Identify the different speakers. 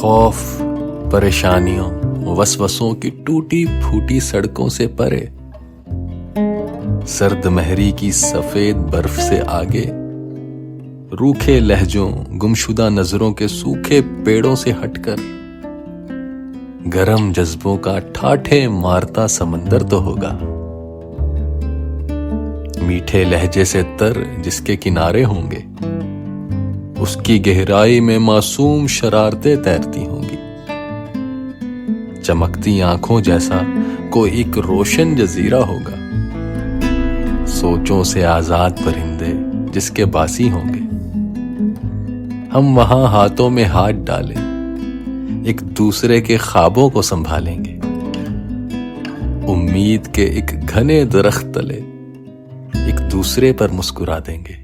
Speaker 1: خوف، پریشانیوں، وسوسوں کی ٹوٹی پھوٹی سڑکوں سے پرے، سرد مہری کی سفید برف سے آگے، روکھے لہجوں، گمشدہ نظروں کے سوکھے پیڑوں سے ہٹ کر، گرم جذبوں کا ٹھاٹھے مارتا سمندر تو ہوگا، میٹھے لہجے سے تر جس کے کنارے ہوں گے، اس کی گہرائی میں معصوم شرارتیں تیرتی ہوں گی، چمکتی آنکھوں جیسا کوئی ایک روشن جزیرہ ہوگا، سوچوں سے آزاد پرندے جس کے باسی ہوں گے، ہم وہاں ہاتھوں میں ہاتھ ڈالیں، ایک دوسرے کے خوابوں کو سنبھالیں گے، امید کے ایک گھنے درخت تلے ایک دوسرے پر مسکرا دیں گے۔